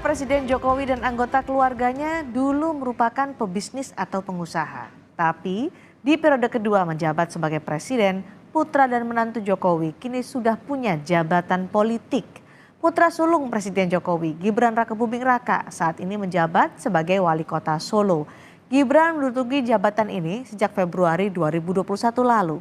Presiden Jokowi dan anggota keluarganya dulu merupakan pebisnis atau pengusaha. Tapi di periode kedua menjabat sebagai presiden, putra dan menantu Jokowi kini sudah punya jabatan politik. Putra sulung Presiden Jokowi, Gibran Rakebuming Raka, saat ini menjabat sebagai wali kota Solo. Gibran menduduki jabatan ini sejak Februari 2021 lalu.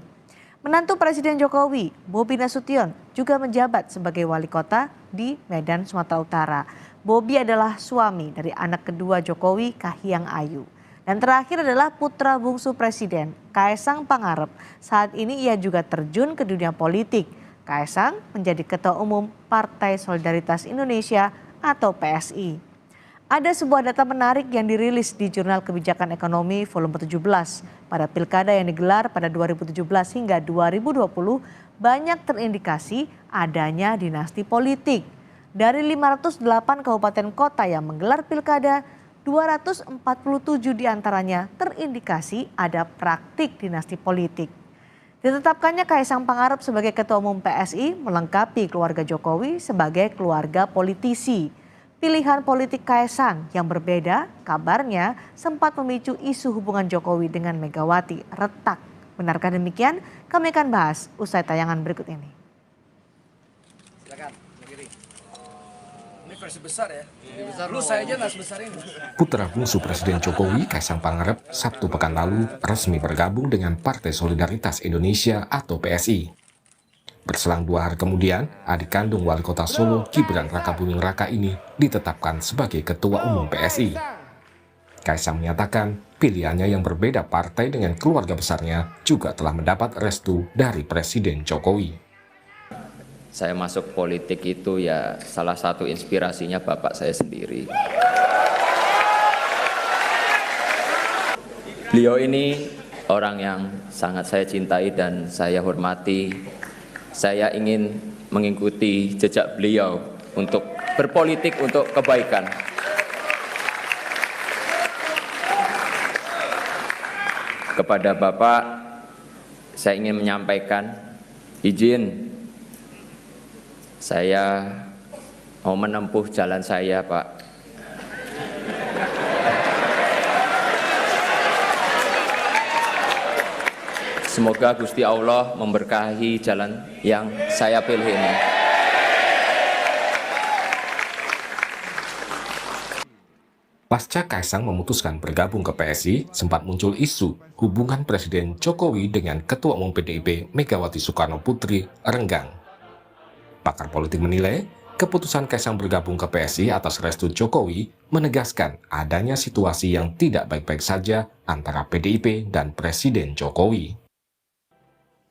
Menantu Presiden Jokowi, Bobi Nasution, juga menjabat sebagai wali kota di Medan, Sumatera Utara. Bobi adalah suami dari anak kedua Jokowi, Kahiyang Ayu. Dan terakhir adalah putra bungsu Presiden, Kaesang Pangarep. Saat ini ia juga terjun ke dunia politik. Kaesang menjadi Ketua Umum Partai Solidaritas Indonesia atau PSI. Ada sebuah data menarik yang dirilis di Jurnal Kebijakan Ekonomi volume 17. Pada pilkada yang digelar pada 2017 hingga 2020, banyak terindikasi adanya dinasti politik. Dari 508 kabupaten kota yang menggelar pilkada, 247 diantaranya terindikasi ada praktik dinasti politik. Ditetapkannya Kaesang Pangarep sebagai Ketua Umum PSI melengkapi keluarga Jokowi sebagai keluarga politisi. Pilihan politik Kaesang yang berbeda kabarnya sempat memicu isu hubungan Jokowi dengan Megawati retak. Benarkah demikian? Kami akan bahas usai tayangan berikut ini. Silakan, begini. Ini versi besar ya. Lu saya aja nggak sebesar ini. Putra bungsu Presiden Jokowi, Kaesang Pangarep, Sabtu pekan lalu resmi bergabung dengan Partai Solidaritas Indonesia atau PSI. Berselang 2 hari kemudian, adik kandung wali kota Solo, Gibran Rakebuming Raka ini ditetapkan sebagai Ketua Umum PSI. Kaesang menyatakan pilihannya yang berbeda partai dengan keluarga besarnya juga telah mendapat restu dari Presiden Jokowi. Saya masuk politik itu ya salah satu inspirasinya bapak saya sendiri. Beliau ini orang yang sangat saya cintai dan saya hormati. Saya ingin mengikuti jejak beliau untuk berpolitik untuk kebaikan. Kepada Bapak, saya ingin menyampaikan izin saya mau menempuh jalan saya, Pak. Semoga Gusti Allah memberkahi jalan yang saya pilih ini. Pasca Kaesang memutuskan bergabung ke PSI, sempat muncul isu hubungan Presiden Jokowi dengan Ketua Umum PDIP Megawati Soekarno Putri renggang. Pakar politik menilai, keputusan Kaesang bergabung ke PSI atas restu Jokowi menegaskan adanya situasi yang tidak baik-baik saja antara PDIP dan Presiden Jokowi.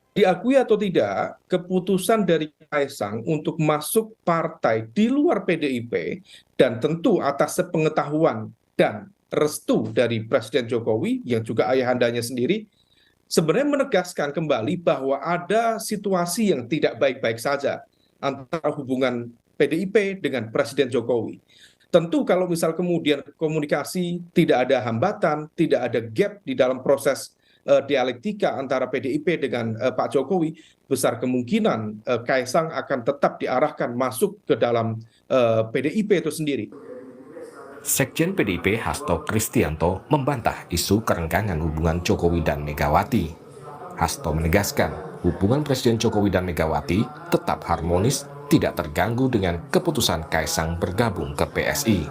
Diakui atau tidak, keputusan dari Kaesang untuk masuk partai di luar PDIP dan tentu atas sepengetahuan dan restu dari Presiden Jokowi yang juga ayahandanya sendiri, sebenarnya menegaskan kembali bahwa ada situasi yang tidak baik-baik saja antara hubungan PDIP dengan Presiden Jokowi. Tentu kalau misal kemudian komunikasi tidak ada hambatan, tidak ada gap di dalam proses dialektika antara PDIP dengan Pak Jokowi, besar kemungkinan Kaesang akan tetap diarahkan masuk ke dalam PDIP itu sendiri. Sekjen PDIP Hasto Kristianto membantah isu kerenggangan hubungan Jokowi dan Megawati. Hasto menegaskan hubungan Presiden Jokowi dan Megawati tetap harmonis, tidak terganggu dengan keputusan Kaesang bergabung ke PSI.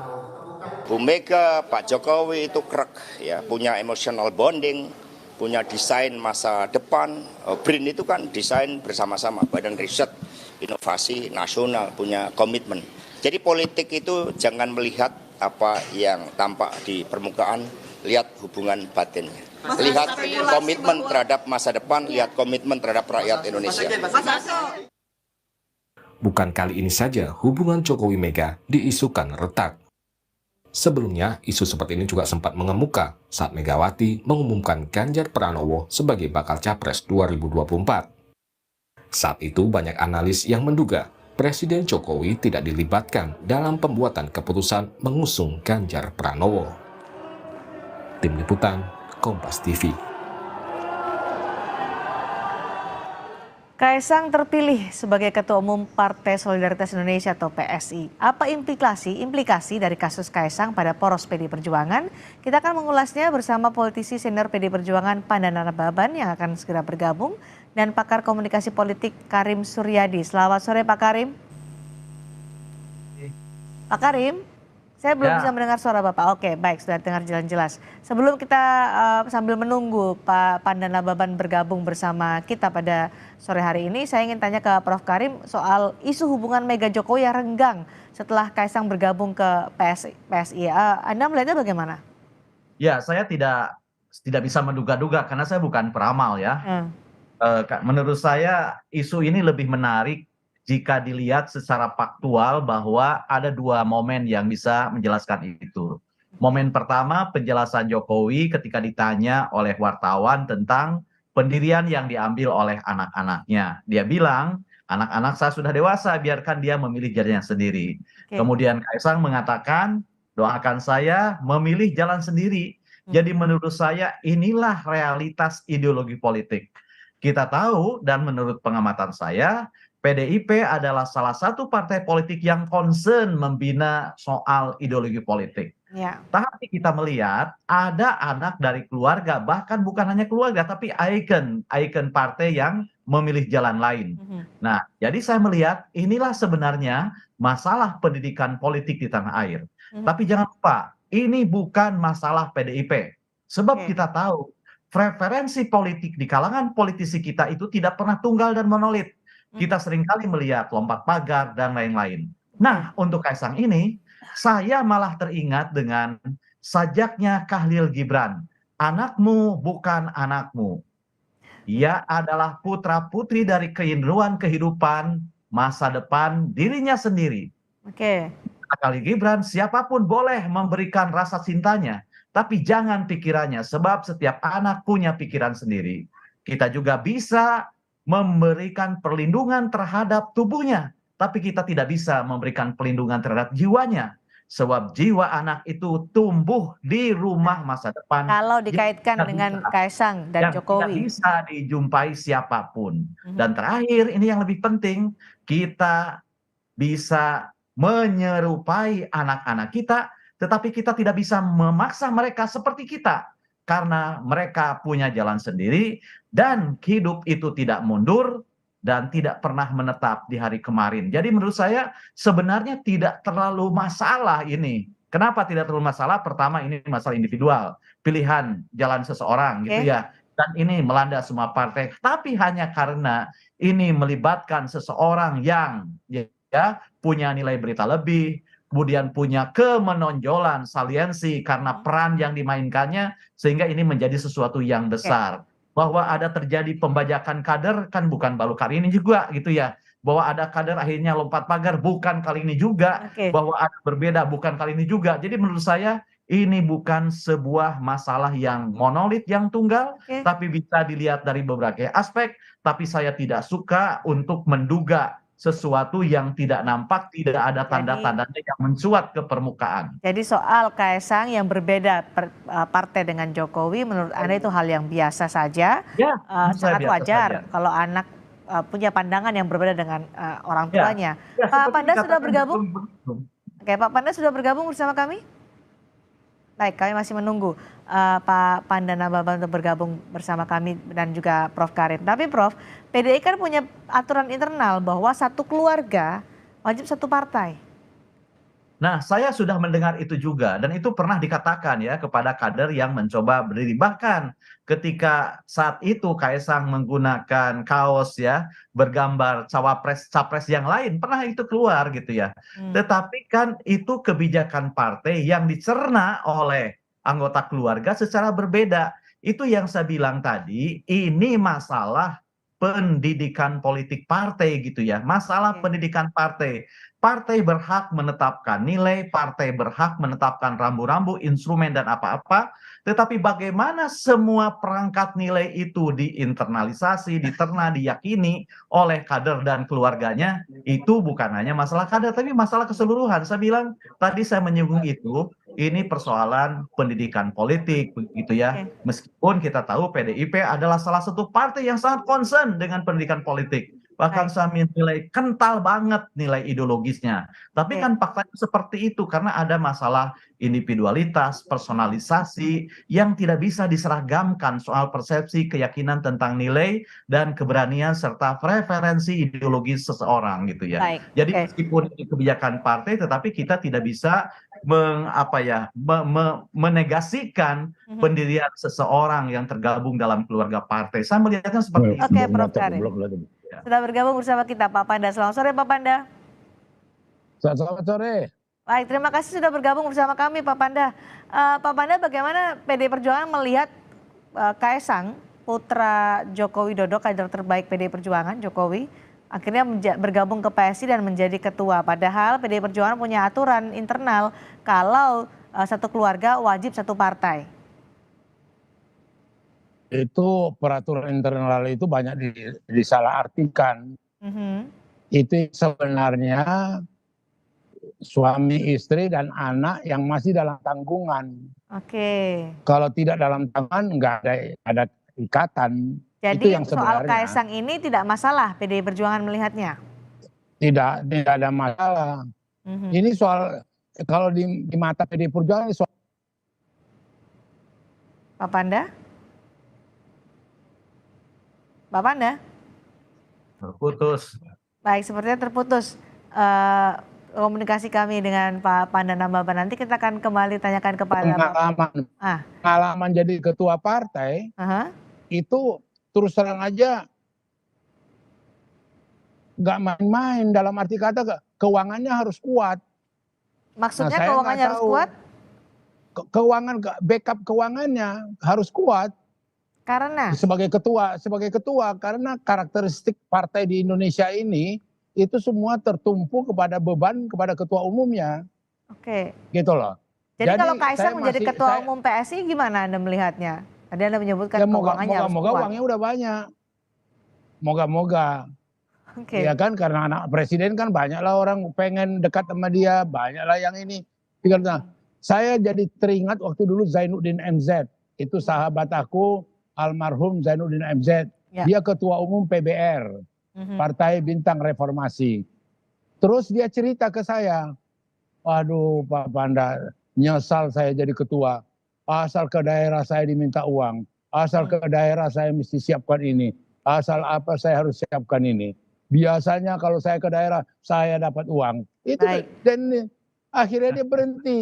Bu Mega, Pak Jokowi itu krek ya, punya emotional bonding, punya desain masa depan. BRIN itu kan desain bersama-sama, Badan Riset Inovasi Nasional, punya komitmen. Jadi politik itu jangan melihat apa yang tampak di permukaan, lihat hubungan batinnya. Lihat komitmen terhadap masa depan, lihat komitmen terhadap rakyat Indonesia. Bukan kali ini saja hubungan Jokowi Mega diisukan retak. Sebelumnya, isu seperti ini juga sempat mengemuka saat Megawati mengumumkan Ganjar Pranowo sebagai bakal Capres 2024. Saat itu banyak analis yang menduga Presiden Jokowi tidak dilibatkan dalam pembuatan keputusan mengusung Ganjar Pranowo. Tim Liputan, Kompas TV. Kaisang terpilih sebagai Ketua Umum Partai Solidaritas Indonesia atau PSI. Apa implikasi dari kasus Kaisang pada poros PD Perjuangan? Kita akan mengulasnya bersama politisi senior PD Perjuangan Pandana Baban yang akan segera bergabung dan pakar komunikasi politik Karim Suryadi. Selamat sore Pak Karim. Pak Karim, saya belum bisa mendengar suara Bapak. Oke, baik, sudah dengar jelas. Sebelum kita sambil menunggu Pak Pandana Baban bergabung bersama kita pada sore hari ini, saya ingin tanya ke Prof. Karim soal isu hubungan Mega Jokowi yang renggang setelah Kaisang bergabung ke PSI. Anda melihatnya bagaimana? Ya, saya tidak bisa menduga-duga karena saya bukan peramal ya. Menurut saya isu ini lebih menarik jika dilihat secara faktual bahwa ada dua momen yang bisa menjelaskan itu. Momen pertama, penjelasan Jokowi ketika ditanya oleh wartawan tentang pendirian yang diambil oleh anak-anaknya. Dia bilang, anak-anak saya sudah dewasa, biarkan dia memilih jalannya sendiri. Kemudian Kaisang mengatakan, doakan saya memilih jalan sendiri. Jadi menurut saya inilah realitas ideologi politik. Kita tahu dan menurut pengamatan saya, PDIP adalah salah satu partai politik yang concern membina soal ideologi politik. Ya. Tapi kita melihat ada anak dari keluarga, bahkan bukan hanya keluarga, tapi ikon partai yang memilih jalan lain. Nah, jadi saya melihat inilah sebenarnya masalah pendidikan politik di tanah air. Tapi jangan lupa, ini bukan masalah PDIP. Sebab kita tahu, preferensi politik di kalangan politisi kita itu tidak pernah tunggal dan monolit. Kita seringkali melihat lompat pagar dan lain-lain. Nah, untuk Kaisang ini, saya malah teringat dengan sajaknya Khalil Gibran. Anakmu bukan anakmu. Ia adalah putra-putri dari keindahan kehidupan masa depan dirinya sendiri. Khalil Gibran, siapapun boleh memberikan rasa cintanya, tapi jangan pikirannya, sebab setiap anak punya pikiran sendiri. Kita juga bisa memberikan perlindungan terhadap tubuhnya, tapi kita tidak bisa memberikan perlindungan terhadap jiwanya. Sebab jiwa anak itu tumbuh di rumah masa depan. Kalau dikaitkan dengan Kaisang dan Jokowi. Tidak bisa dijumpai siapapun. Dan terakhir, ini yang lebih penting, kita bisa menyerupai anak-anak kita, tetapi kita tidak bisa memaksa mereka seperti kita. Karena mereka punya jalan sendiri dan hidup itu tidak mundur dan tidak pernah menetap di hari kemarin. Jadi menurut saya sebenarnya tidak terlalu masalah ini. Kenapa tidak terlalu masalah? Pertama, ini masalah individual, pilihan jalan seseorang gitu ya. Dan ini melanda semua partai. Tapi hanya karena ini melibatkan seseorang yang ya punya nilai berita lebih, kemudian punya kemenonjolan saliensi karena peran yang dimainkannya, sehingga ini menjadi sesuatu yang besar. Bahwa ada terjadi pembajakan kader kan bukan baru kali ini juga gitu ya. Bahwa ada kader akhirnya lompat pagar bukan kali ini juga. Bahwa ada berbeda bukan kali ini juga. Jadi menurut saya ini bukan sebuah masalah yang monolit, yang tunggal, tapi bisa dilihat dari berbagai aspek. Tapi saya tidak suka untuk menduga sesuatu yang tidak nampak, tidak ada tanda-tandanya yang mencuat ke permukaan. Jadi soal Kaisang yang berbeda partai dengan Jokowi, menurut Anda itu hal yang biasa saja, sangat wajar kalau anak punya pandangan yang berbeda dengan orang tuanya. Pak Panda sudah bergabung? Oke, Pak Panda sudah bergabung bersama kami? Baik, kami masih menunggu Pak Pandana Baban untuk bergabung bersama kami dan juga Prof. Karim. Tapi Prof, PDI kan punya aturan internal bahwa satu keluarga wajib satu partai. Nah, saya sudah mendengar itu juga dan itu pernah dikatakan ya kepada kader yang mencoba berdiri. Bahkan ketika saat itu Kaisang menggunakan kaos ya bergambar capres yang lain, pernah itu keluar gitu ya. Tetapi kan itu kebijakan partai yang dicerna oleh anggota keluarga secara berbeda. Itu yang saya bilang tadi, ini masalah pendidikan politik partai gitu ya. Masalah pendidikan partai. Partai berhak menetapkan nilai, partai berhak menetapkan rambu-rambu, instrumen dan apa-apa. Tetapi bagaimana semua perangkat nilai itu diinternalisasi, diterna, diyakini oleh kader dan keluarganya, itu bukan hanya masalah kader, tapi masalah keseluruhan. Saya bilang, tadi saya menyinggung ini persoalan pendidikan politik begitu ya. Oke. Meskipun kita tahu PDIP adalah salah satu partai yang sangat concern dengan pendidikan politik. Bahkan Baik. saya nilai kental banget nilai ideologisnya. Tapi Oke. kan faktanya seperti itu karena ada masalah individualitas, personalisasi yang tidak bisa diseragamkan soal persepsi, keyakinan tentang nilai dan keberanian serta preferensi ideologis seseorang gitu ya. Baik. Jadi Oke. meskipun ini kebijakan partai tetapi kita tidak bisa menegasikan Mhm. pendirian seseorang yang tergabung dalam keluarga partai. Saya melihatnya seperti itu. Oke, Prof. Karim. Sudah bergabung bersama kita Pak Panda. Selamat sore Pak Panda. Selamat sore. Baik, terima kasih sudah bergabung bersama kami Pak Panda. Pak Panda, bagaimana PDI Perjuangan melihat Kaisang, putra Joko Widodo, kader terbaik PDI Perjuangan, Jokowi, akhirnya bergabung ke PSI dan menjadi ketua. Padahal PDI Perjuangan punya aturan internal kalau satu keluarga wajib satu partai. Itu peraturan internal itu banyak disalahartikan. Mhm. Itu sebenarnya suami istri dan anak yang masih dalam tanggungan. Oke. Kalau tidak dalam tangan nggak ada ikatan. Itu Jadi yang soal sebenarnya. Kaisang ini tidak masalah PDI Perjuangan melihatnya. Tidak ada masalah. Mhm. Ini soal kalau di mata PDI Perjuangan ini soal Pak Panda? Pak Panda? Terputus. Baik, sepertinya terputus komunikasi kami dengan Pak Panda Nambaban. Nanti kita akan kembali tanyakan kepada pengalaman jadi ketua partai. Aha. Itu terus terang aja nggak main-main, dalam arti kata keuangannya harus kuat. Maksudnya saya keuangannya nggak harus tahu. kuat Backup keuangannya harus kuat karena sebagai ketua karena karakteristik partai di Indonesia ini itu semua tertumpu kepada beban kepada ketua umumnya. Oke. Gitu loh. Jadi kalau saya Kaisang menjadi masih- ketua umum PSI gimana Anda melihatnya? Tadi Anda menyebutkan ya keuangannya harus moga-moga kuat. uangnya udah banyak. Moga-moga. Oke. Ya kan, karena anak presiden kan banyak lah orang pengen dekat sama dia, banyak lah yang ini. Karena saya jadi teringat waktu dulu Zainuddin MZ, itu sahabat aku almarhum Zainuddin MZ. Ya. Dia ketua umum PBR, Mhm. Partai Bintang Reformasi. Terus dia cerita ke saya, waduh Pak Panda, nyesal saya jadi ketua. Asal ke daerah saya diminta uang, asal ke daerah saya mesti siapkan ini, asal apa saya harus siapkan ini. Biasanya kalau saya ke daerah saya dapat uang. Itu Baik. dan akhirnya dia berhenti.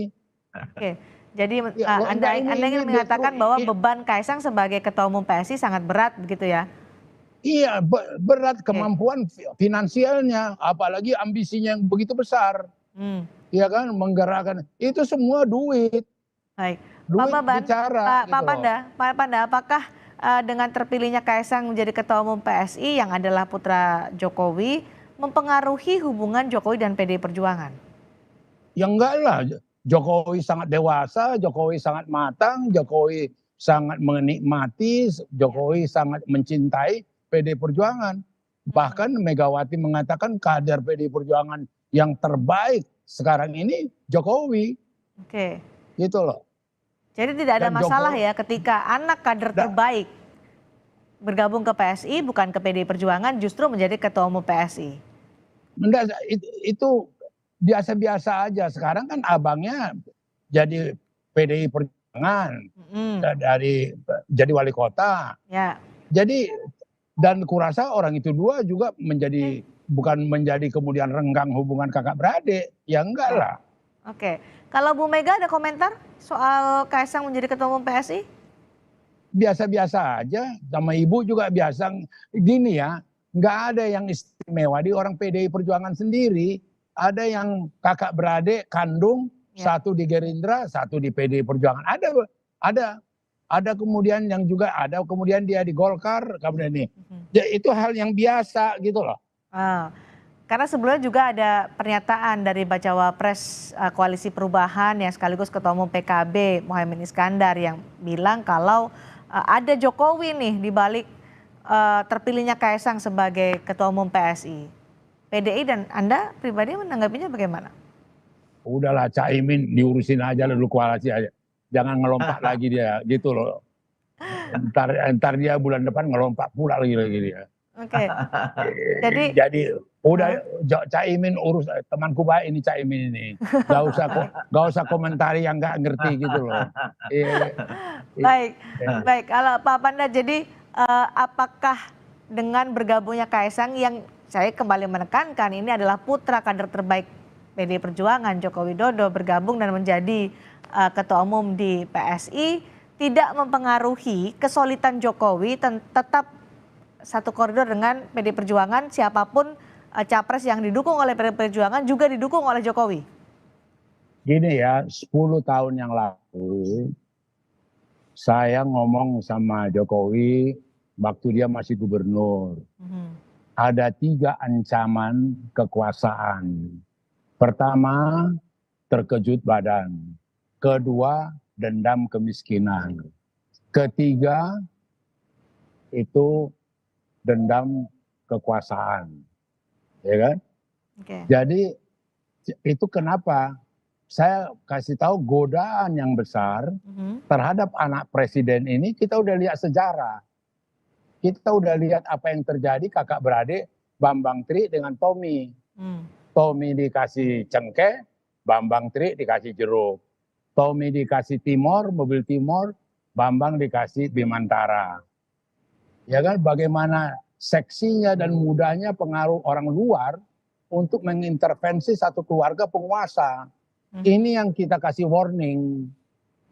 Oke. Jadi Ya, Anda ini ingin justru mengatakan bahwa beban Kaisang sebagai ketua umum PSI sangat berat begitu ya? Iya, berat kemampuan finansialnya, apalagi ambisinya yang begitu besar. Ya kan, menggerakkan itu semua duit. Baik. Duit Pak Baban, bicara. Pak Panda, apakah dengan terpilihnya Kaisang menjadi ketua umum PSI yang adalah putra Jokowi mempengaruhi hubungan Jokowi dan PDI Perjuangan? Ya enggak lah, Jokowi sangat dewasa, Jokowi sangat matang, Jokowi sangat menikmati, Jokowi sangat mencintai PDI Perjuangan. Bahkan Megawati mengatakan kader PDI Perjuangan yang terbaik sekarang ini Jokowi. Oke. Gitu loh. Jadi tidak ada Dan masalah Jokowi- ya ketika anak kader terbaik bergabung ke PSI bukan ke PDI Perjuangan justru menjadi ketua umum PSI. Enggak, itu biasa-biasa aja. Sekarang kan abangnya jadi PDI Perjuangan, jadi wali kota. Ya. Jadi dan kurasa orang itu dua juga menjadi bukan menjadi kemudian renggang hubungan kakak beradik. Ya enggak lah. Oke. Kalau Bu Mega ada komentar soal Kaisang menjadi ketua umum PSI? Biasa-biasa aja, sama ibu juga biasa. Gini ya, nggak ada yang istimewa di orang PDI Perjuangan sendiri. Ada yang kakak beradik kandung, satu di Gerindra, satu di PDI Perjuangan. Ada kemudian yang juga ada kemudian dia di Golkar, kemudian ini. Ya, itu hal yang biasa gitu loh. Karena sebelumnya juga ada pernyataan dari bacawa pres Koalisi Perubahan yang sekaligus ketua umum PKB Muhaimin Iskandar yang bilang kalau ada Jokowi nih di balik terpilihnya Kaisang sebagai ketua umum PSI. PDI dan Anda pribadi menanggapinya bagaimana? udahlah Caimin diurusin aja lalu koalisi aja. Jangan ngelompat lagi dia, gitu loh. Ntar dia bulan depan ngelompat pula lagi dia. Oke. Jadi udah Caimin urus, temanku baik ini Caimin ini. Gak usah komentari yang nggak ngerti gitu loh. Baik. Kalau Pak Panda, jadi apakah dengan bergabungnya Kaisang yang saya kembali menekankan ini adalah putra kader terbaik PDI Perjuangan Joko Widodo bergabung dan menjadi ketua umum di PSI tidak mempengaruhi kesolidan Jokowi tetap satu koridor dengan PDI Perjuangan, siapapun capres yang didukung oleh PDI Perjuangan juga didukung oleh Jokowi? Gini ya, 10 tahun yang lalu saya ngomong sama Jokowi waktu dia masih gubernur. Ada 3 ancaman kekuasaan. Pertama, terkejut badan. Kedua, dendam kemiskinan. Ketiga, itu dendam kekuasaan. Ya kan? Okay. Jadi itu kenapa saya kasih tahu godaan yang besar terhadap anak presiden ini. Kita udah lihat sejarah. Kita udah lihat apa yang terjadi kakak beradik Bambang Tri dengan Tommy. Tommy dikasih cengkeh, Bambang Tri dikasih jeruk. Tommy dikasih Timor, mobil Timor, Bambang dikasih Bimantara. Ya kan, bagaimana seksinya dan mudahnya pengaruh orang luar untuk mengintervensi satu keluarga penguasa. Ini yang kita kasih warning,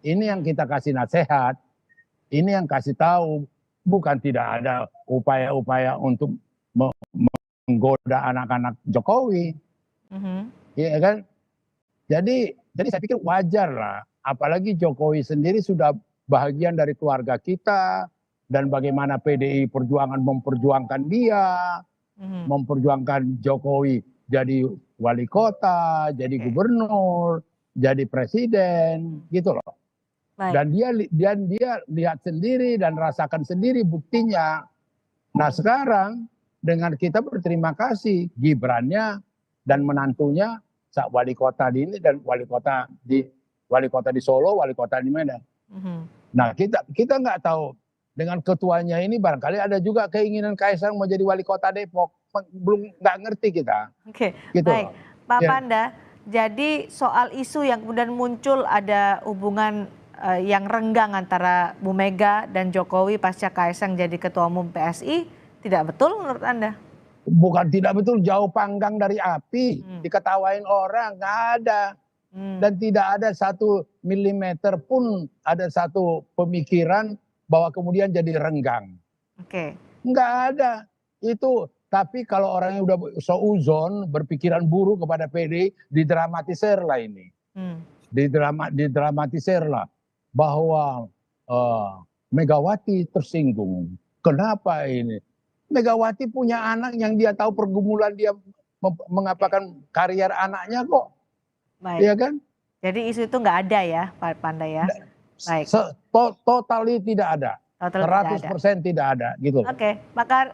ini yang kita kasih nasihat, ini yang kasih tahu. Bukan tidak ada upaya-upaya untuk menggoda anak-anak Jokowi, ya kan? Jadi saya pikir wajar lah, apalagi Jokowi sendiri sudah bahagian dari keluarga kita dan bagaimana PDI Perjuangan memperjuangkan dia, memperjuangkan Jokowi jadi wali kota, jadi gubernur, jadi presiden, gitu loh. Baik. Dan dia lihat sendiri dan rasakan sendiri buktinya. Nah sekarang dengan kita berterima kasih Gibrannya dan menantunya wali kota di ini dan wali kota di Solo, wali kota di Medan. Nah kita nggak tahu dengan ketuanya ini barangkali ada juga keinginan Kaisang mau jadi wali kota Depok. Belum nggak ngerti kita. Oke. Gitu. Baik, Pak Ya. Panda. Jadi soal isu yang kemudian muncul ada hubungan yang renggang antara Bu Mega dan Jokowi pasca Kaisang jadi ketua umum PSI, tidak betul menurut Anda? Bukan tidak betul, jauh panggang dari api, diketawain orang, nggak ada. Dan tidak ada 1 milimeter pun ada satu pemikiran bahwa kemudian jadi renggang. Oke. Nggak ada. Itu, tapi kalau orangnya udah seuzon, berpikiran buruk kepada PD, didramatisir lah ini. Didramatisir lah. Bahwa Megawati tersinggung. Kenapa ini? Megawati punya anak yang dia tahu pergumulan dia mengapakan karier anaknya kok. Baik. Iya kan? Jadi isu itu nggak ada ya Pak Panda ya? Baik. Totally tidak ada. 100% tidak ada gitu. Oke,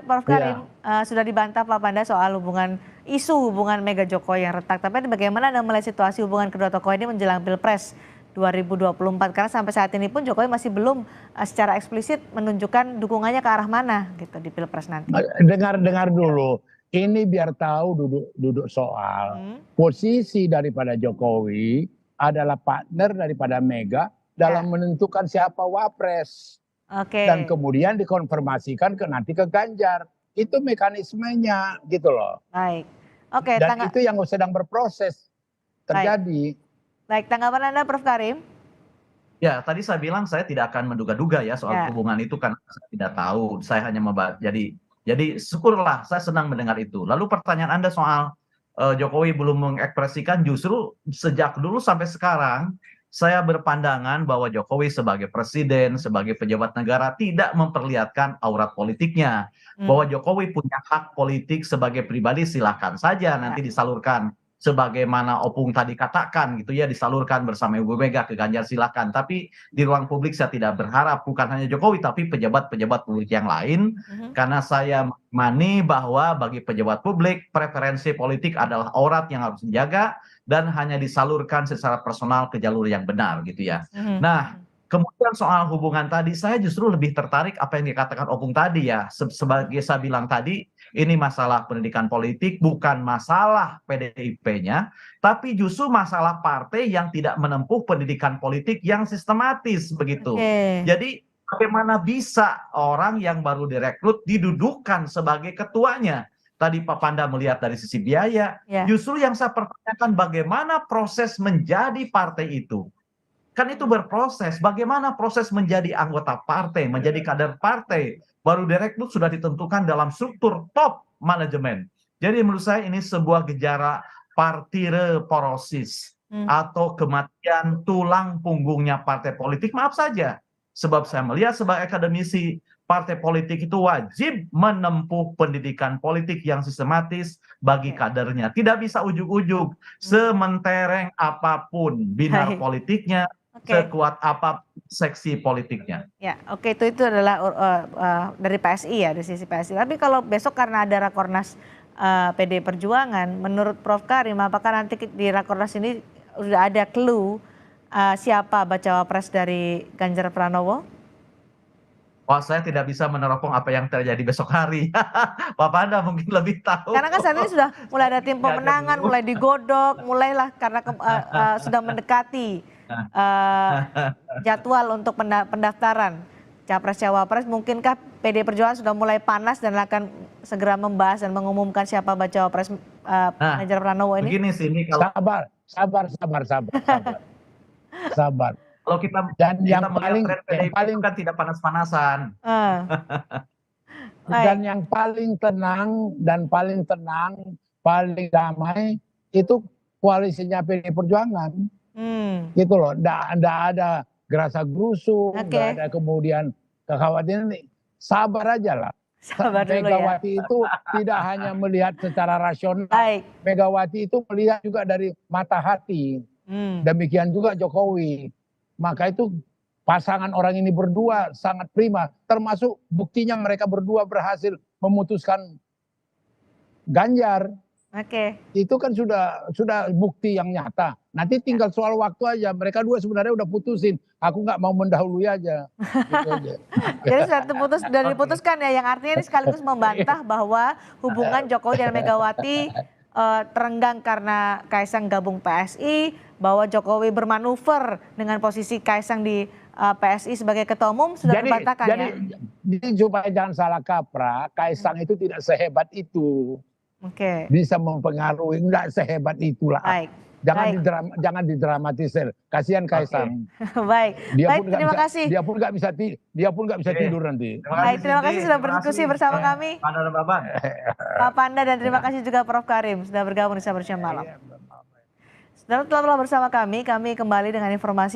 Prof Karim sudah dibantah Pak Panda soal hubungan Mega Jokowi yang retak. Tapi bagaimana Anda melihat situasi hubungan kedua tokoh ini menjelang Pilpres 2024? Karena sampai saat ini pun Jokowi masih belum secara eksplisit menunjukkan dukungannya ke arah mana gitu di Pilpres nanti. Dengar dulu. Ini biar tahu duduk soal posisi daripada Jokowi adalah partner daripada Mega dalam menentukan siapa wapres. Oke. Dan kemudian dikonfirmasikan nanti ke Ganjar. Itu mekanismenya gitu loh. Baik. Oke. Dan itu yang sedang berproses terjadi. Baik, tanggapan Anda Prof Karim? Ya, tadi saya bilang saya tidak akan menduga-duga ya soal hubungan itu karena saya tidak tahu. Saya hanya jadi syukurlah saya senang mendengar itu. Lalu pertanyaan Anda soal Jokowi belum mengekspresikan, justru sejak dulu sampai sekarang saya berpandangan bahwa Jokowi sebagai presiden, sebagai pejabat negara tidak memperlihatkan aurat politiknya. Bahwa Jokowi punya hak politik sebagai pribadi, silakan saja nanti disalurkan sebagaimana Opung tadi katakan gitu ya, disalurkan bersama Ibu Mega ke Ganjar silakan. Tapi di ruang publik saya tidak berharap bukan hanya Jokowi tapi pejabat-pejabat publik yang lain, karena saya mengimani bahwa bagi pejabat publik preferensi politik adalah aurat yang harus dijaga dan hanya disalurkan secara personal ke jalur yang benar gitu ya. Nah, kemudian soal hubungan tadi, saya justru lebih tertarik apa yang dikatakan Opung tadi ya. Sebagai saya bilang tadi, ini masalah pendidikan politik, bukan masalah PDIP-nya, tapi justru masalah partai yang tidak menempuh pendidikan politik yang sistematis begitu. Jadi bagaimana bisa orang yang baru direkrut didudukan sebagai ketuanya? Tadi Pak Panda melihat dari sisi biaya, justru yang saya pertanyakan bagaimana proses menjadi partai itu? Kan itu berproses, bagaimana proses menjadi anggota partai, menjadi kader partai, baru direkrut sudah ditentukan dalam struktur top manajemen. Jadi menurut saya ini sebuah gejala partire porosis atau kematian tulang punggungnya partai politik, maaf saja. Sebab saya melihat sebagai akademisi, partai politik itu wajib menempuh pendidikan politik yang sistematis bagi kadernya. Tidak bisa ujuk-ujuk, sementereng apapun binar politiknya, sekuat apa seksi politiknya. Ya, oke, itu adalah dari PSI ya, dari sisi PSI. Tapi kalau besok karena ada Rakornas PD Perjuangan, menurut Prof Karim, apakah nanti di Rakornas ini sudah ada clue siapa bacawa pres dari Ganjar Pranowo? Wah, saya tidak bisa meneropong apa yang terjadi besok hari. Pak Panda mungkin lebih tahu. Karena kan saat ini sudah mulai ada tim pemenangan, mulai digodok, mulailah karena sudah mendekati jadwal untuk pendaftaran Capres-Cawapres. Mungkinkah PD Perjuangan sudah mulai panas dan akan segera membahas dan mengumumkan siapa bacawa pres Ganjar Pranowo ini? Begini sih, ini kalau sabar. Kalau kita Dan yang paling kan tidak panas-panasan. Dan yang paling tenang paling damai itu koalisinya PD Perjuangan. Gitu loh, nggak ada gerasa gerusu, nggak ada kemudian kekhawatiran. Sabar aja lah. Sabar dulu Megawati itu tidak hanya melihat secara rasional, Megawati itu melihat juga dari mata hati. Demikian juga Jokowi. Maka itu pasangan orang ini berdua sangat prima, termasuk buktinya mereka berdua berhasil memutuskan Ganjar. Itu kan sudah bukti yang nyata. Nanti tinggal soal waktu aja. Mereka dua sebenarnya udah putusin. Aku nggak mau mendahului aja. Gitu aja. Jadi sudah diputuskan ya, yang artinya ini sekaligus membantah bahwa hubungan Jokowi dan Megawati terenggang karena Kaisang gabung PSI, bahwa Jokowi bermanuver dengan posisi Kaisang di PSI sebagai ketua umum, sudah dibantahkan ya? Jadi supaya jangan salah kaprah, Kaisang itu tidak sehebat itu. Bisa mempengaruhi, enggak sehebat itulah. Jangan didramatisir. Kasihan Kaisang. Baik, terima kasih. Dia pun nggak bisa tidur nanti. Baik, terima kasih sudah berdiskusi bersama kami. Pak Panda, dan terima kasih juga Prof Karim sudah bergabung di Sabar Siang Malam. Setelah bersama kami kembali dengan informasi